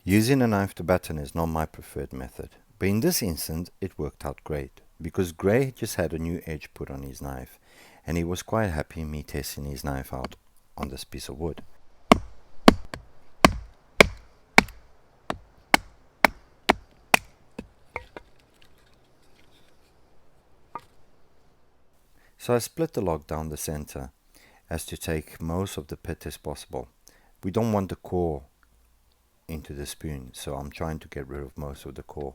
Using a knife to batten is not my preferred method, but in this instance it worked out great, because Gray just had a new edge put on his knife, and he was quite happy me testing his knife out on this piece of wood. So I split the log down the center as to take most of the pit as possible. We don't want the core into the spoon, so I'm trying to get rid of most of the core.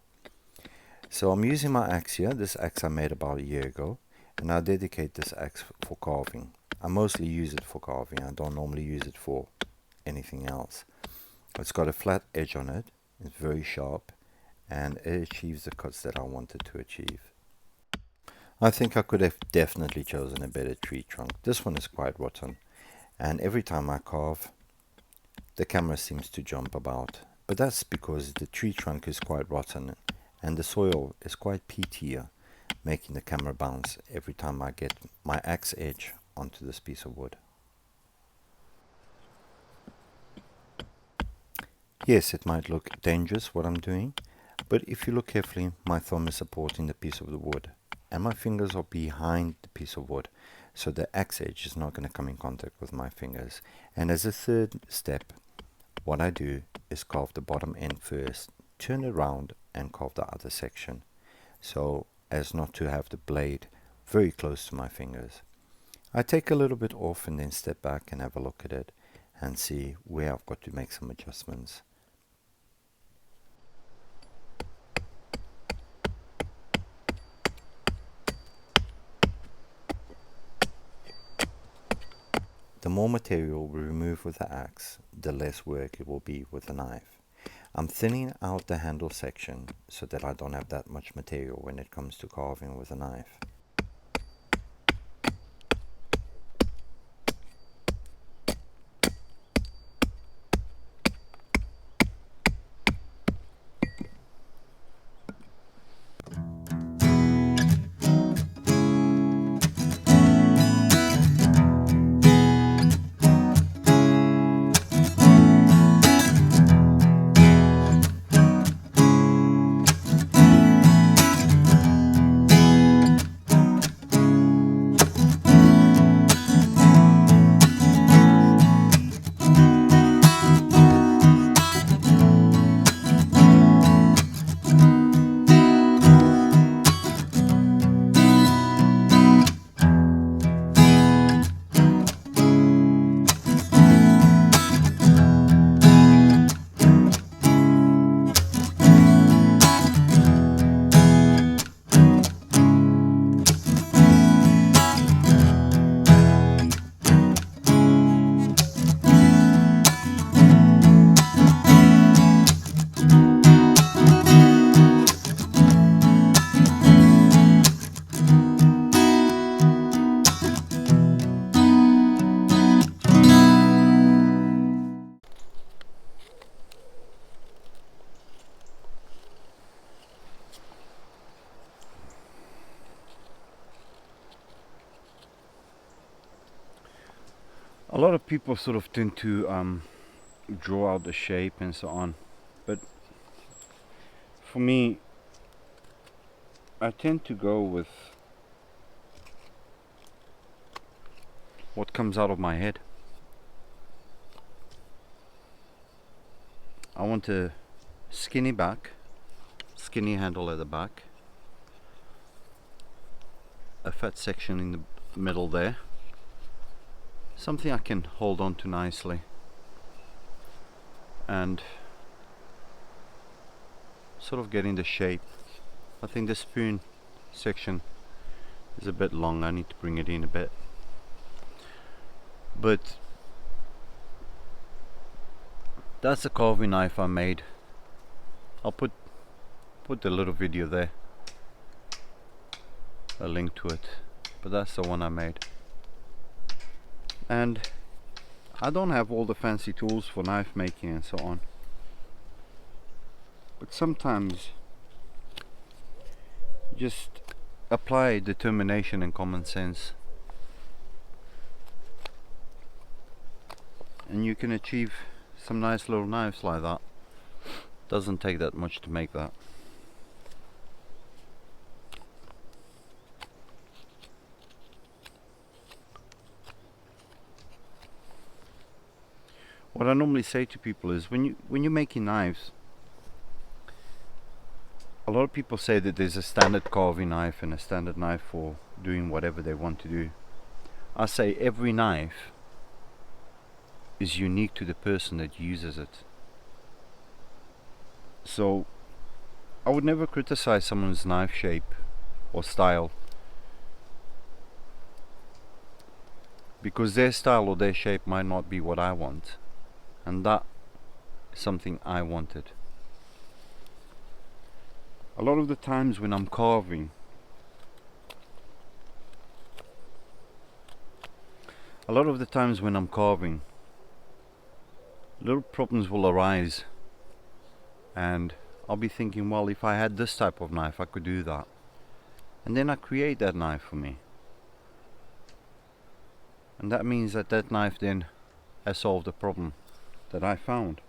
So I'm using my axe here. This axe I made about a year ago, and I dedicate this axe for carving. I mostly use it for carving. I don't normally use it for anything else. It's got a flat edge on it. It's very sharp, and it achieves the cuts that I wanted to achieve. I think I could have definitely chosen a better tree trunk. This one is quite rotten, and every time I carve, the camera seems to jump about. But that's because the tree trunk is quite rotten, and the soil is quite peatier, making the camera bounce every time I get my axe edge onto this piece of wood. Yes, it might look dangerous what I'm doing, but if you look carefully, my thumb is supporting the piece of the wood, and my fingers are behind the piece of wood, so the axe edge is not going to come in contact with my fingers. And as a third step, what I do is carve the bottom end first, turn it around and carve the other section, so as not to have the blade very close to my fingers. I take a little bit off and then step back and have a look at it and see where I've got to make some adjustments. The more material we remove with the axe, the less work it will be with the knife. I'm thinning out the handle section so that I don't have that much material when it comes to carving with a knife. A lot of people sort of tend to draw out the shape and so on, but for me, I tend to go with what comes out of my head. I want a skinny back, skinny handle at the back, a fat section in the middle there, something I can hold on to nicely, and sort of getting the shape. I think the spoon section is a bit long. I need to bring it in a bit, but that's a carving knife I made. I'll put the little video there, a link to it, but that's the one I made. And I don't have all the fancy tools for knife making and so on, but sometimes just apply determination and common sense, and you can achieve some nice little knives like that. Doesn't take that much to make that. What I normally say to people is when you're making knives, a lot of people say that there's a standard carving knife and a standard knife for doing whatever they want to do. I say every knife is unique to the person that uses it. So I would never criticize someone's knife shape or style because their style or their shape might not be what I want, and that is something I wanted. A lot of the times when I'm carving, little problems will arise, and I'll be thinking, well, if I had this type of knife I could do that, and then I create that knife for me, and that means that that knife then has solved the problem that I found.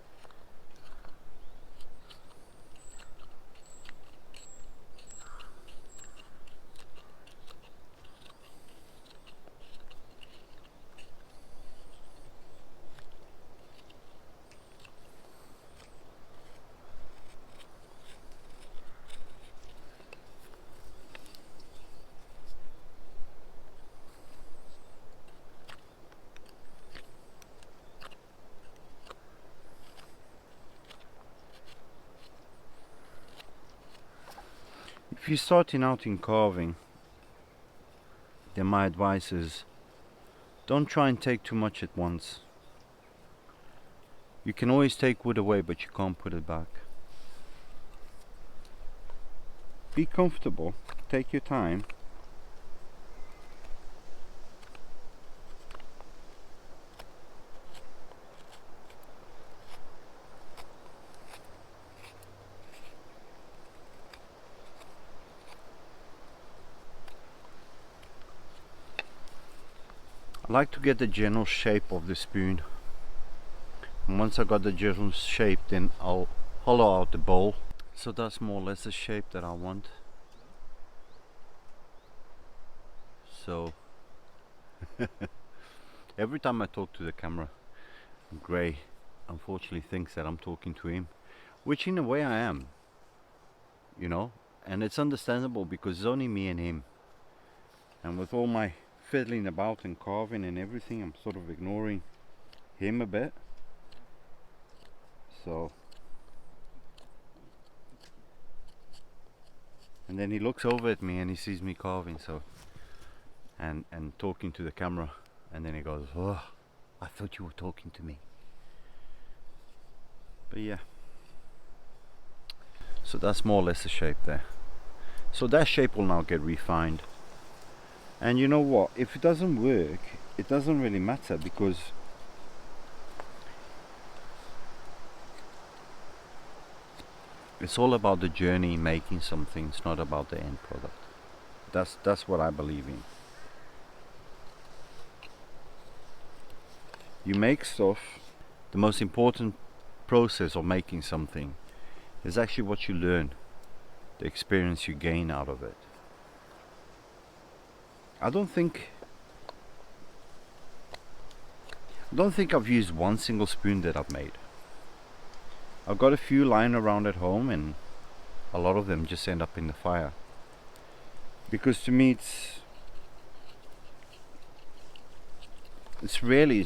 If you're starting out in carving, then my advice is don't try and take too much at once. You can always take wood away, but you can't put it back. Be comfortable, take your time. I like to get the general shape of the spoon, and once I got the general shape, then I'll hollow out the bowl. So that's more or less the shape that I want. So every time I talk to the camera, Gray unfortunately thinks that I'm talking to him, which in a way I am, you know, and it's understandable because it's only me and him, and with all my fiddling about and carving and everything, I'm sort of ignoring him a bit. So, and then he looks over at me and he sees me carving, so and talking to the camera, and then he goes, "Oh, I thought you were talking to me." But yeah, so that's more or less the shape there. So that shape will now get refined. And you know what, if it doesn't work, it doesn't really matter, because it's all about the journey making something. It's not about the end product. That's what I believe in. You make stuff. The most important process of making something is actually what you learn, the experience you gain out of it. I don't think I've used one single spoon that I've made. I've got a few lying around at home, and a lot of them just end up in the fire. Because to me it's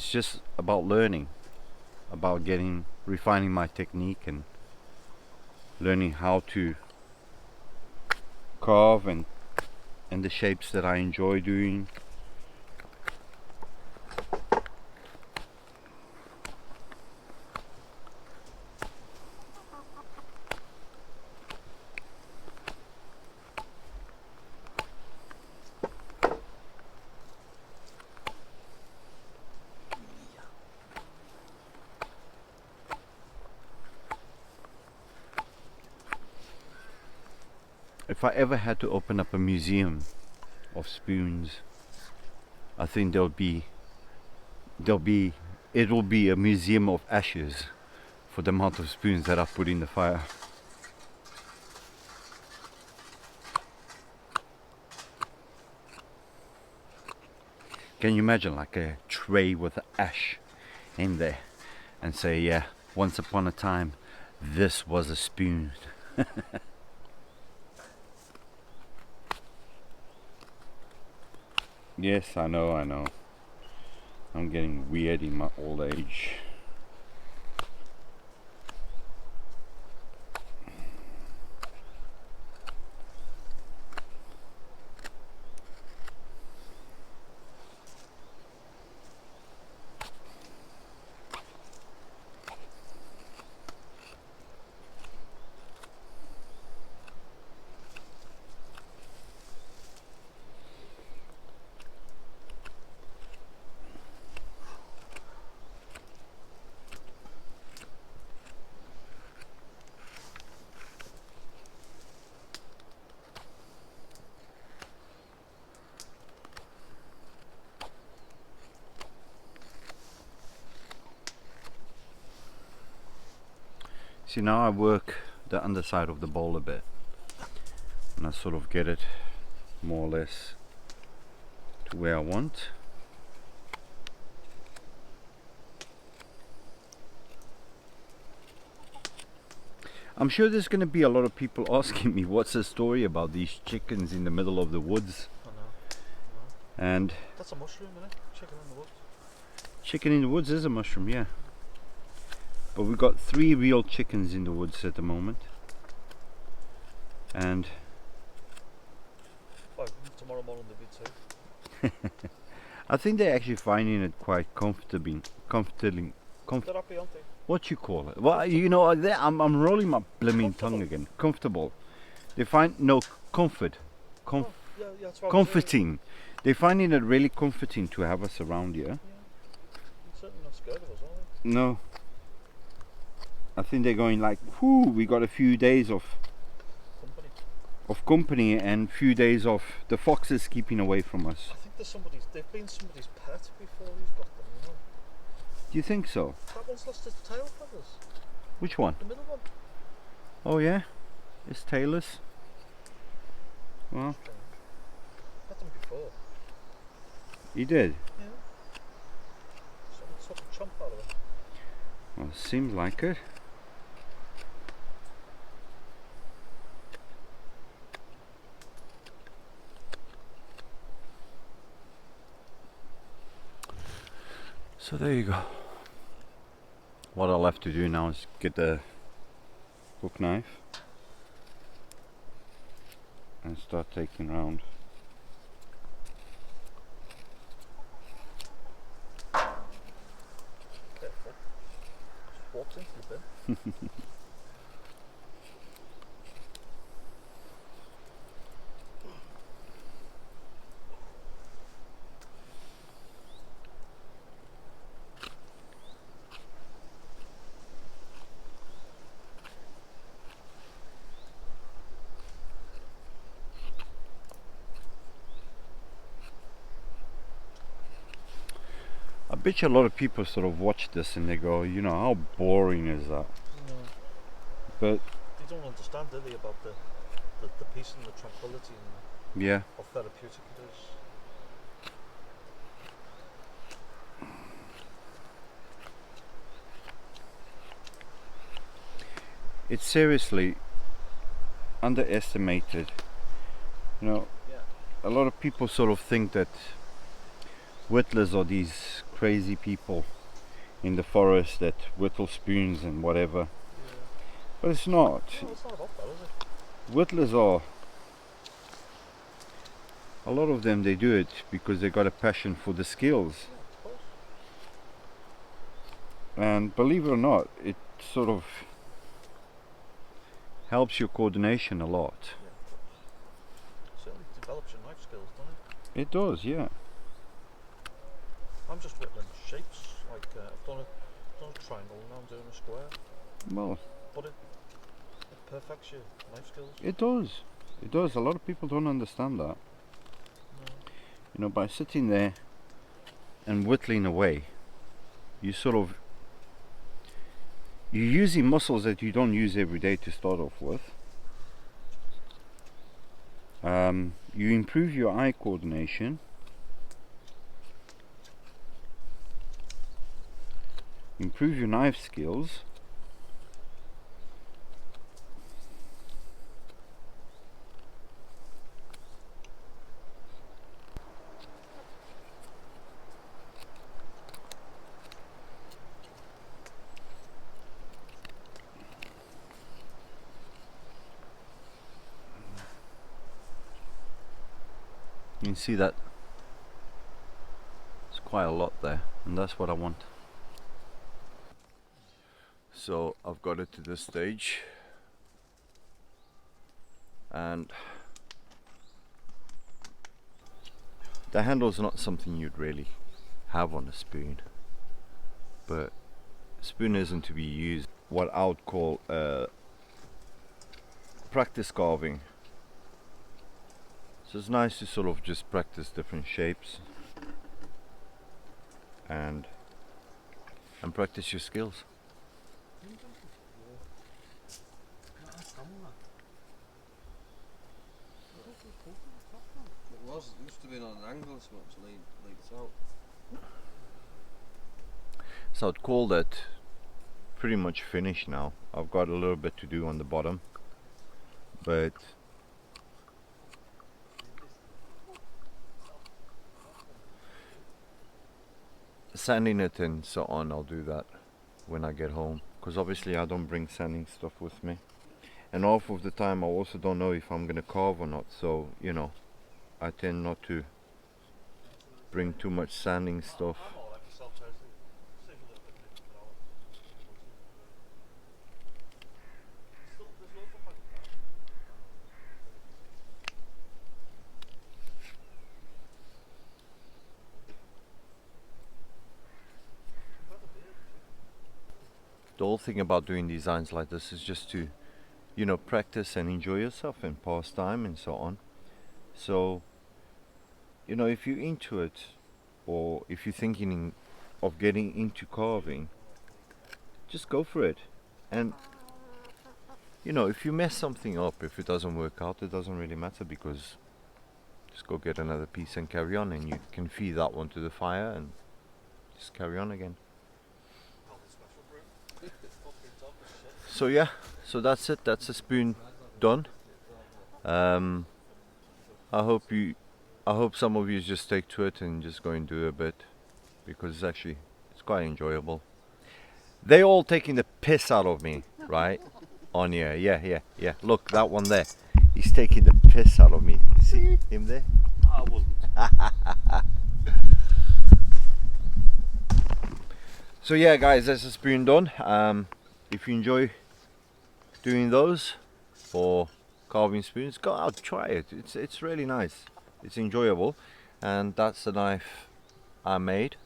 just about learning, about refining my technique and learning how to carve and the shapes that I enjoy doing. If I ever had to open up a museum of spoons, I think it will be a museum of ashes for the amount of spoons that I put in the fire. Can you imagine like a tray with ash in there and say, yeah, once upon a time this was a spoon. Yes, I know. I'm getting weird in my old age. See, now I work the underside of the bowl a bit and I sort of get it more or less to where I want. I'm sure there's going to be a lot of people asking me what's the story about these chickens in the middle of the woods. I know. And that's a mushroom, isn't it? Chicken in the woods. Chicken in the woods is a mushroom, yeah. But we've got 3 real chickens in the woods at the moment. And well, tomorrow morning there'll be 2. I think they're actually finding it quite comforting. They're happy, aren't they? What you call it? Well, you know, I'm rolling my blooming tongue again. Comfortable. They find no comfort. Yeah, that's what Comforting. They're finding it really comforting to have us around here. Yeah. They're certainly not scared of us, are they? No. I think they're going like, whoo, we got a few days of company and few days of the foxes keeping away from us. I think they've been somebody's pet before he's got them, you know. Do you think so? That one's lost its tail feathers. Which one? The middle one. Oh yeah? It's tailless? Well, Had them before. you did? Yeah. Someone took a chomp out of it. Well, seems like it. So there you go. What I'll have to do now is get the hook knife and start taking round. Careful. Just walked into the bin. I bet you a lot of people sort of watch this and they go, you know, how boring is that? No. But They don't understand, do they, about the peace and the tranquility and yeah, how therapeutic it is. it's seriously underestimated. You know, Yeah. a lot of people sort of think that whittlers are these crazy people in the forest that whittle spoons and whatever. Yeah. But it's not. No, it's not about that, is it? Whittlers are, a lot of them, they do it because they got a passion for the skills. Yeah, of course. And believe it or not, it sort of helps your coordination a lot. Yeah. Certainly develops your knife skills, doesn't it? It does, yeah. I'm just whittling shapes, like I've done a triangle, now I'm doing a square. Well, But it perfects your knife skills. it does. It does. A lot of people don't understand that. No. You know, by sitting there and whittling away, you sort of, You're using muscles that you don't use every day to start off with. You improve your eye coordination. Improve your knife skills. You can see that it's quite a lot there, and that's what I want. So I've got it to this stage, and the handle's not something you'd really have on a spoon, but spoon isn't to be used what I would call practice carving. So it's nice to sort of just practice different shapes and practice your skills. It used to be on an angle so much like it's out. So I'd call that pretty much finished now. I've got a little bit to do on the bottom, but sanding it and so on, I'll do that when I get home, because obviously I don't bring sanding stuff with me, and half of the time I also don't know if I'm gonna carve or not, so you know, I tend not to bring too much sanding stuff. The whole thing about doing designs like this is just to, you know, practice and enjoy yourself and pass time and so on. So, you know, if you're into it, or if you're thinking of getting into carving, just go for it. And you know, if you mess something up, if it doesn't work out, it doesn't really matter, because just go get another piece and carry on, and you can feed that one to the fire and just carry on again. So yeah, so that's it. That's a spoon done. I hope some of you just take to it and just go and do a bit, because it's quite enjoyable. They all taking the piss out of me, right? On here, yeah. Look, that one there. He's taking the piss out of me. You see him there? I wouldn't. So yeah, guys, that's a spoon done. If you enjoy doing those or carving spoons, go out, try it. It's really nice. It's enjoyable, and that's the knife I made.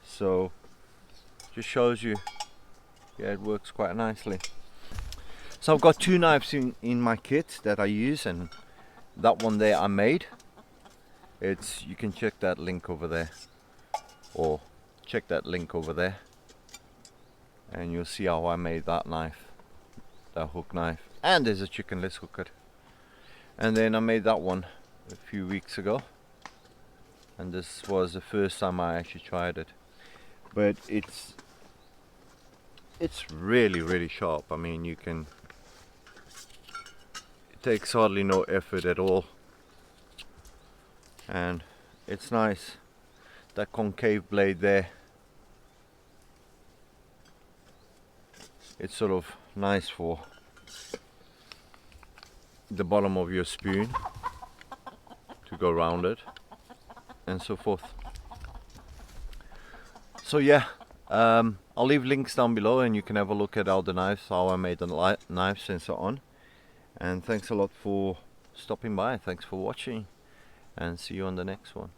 So just shows you, yeah, it works quite nicely. So I've got two knives in my kit that I use, and that one there I made. You can check that link over there, or check that link over there, and you'll see how I made that knife, that hook knife. And there's a chickenless hooker. And then I made that one a few weeks ago, and this was the first time I actually tried it. But it's really sharp. I mean, it takes hardly no effort at all, and it's nice. That concave blade there, it's sort of nice for the bottom of your spoon to go around it and so forth. So yeah, I'll leave links down below, and you can have a look at all the knives, how I made the knives and so on. And thanks a lot for stopping by. Thanks for watching, and see you on the next one.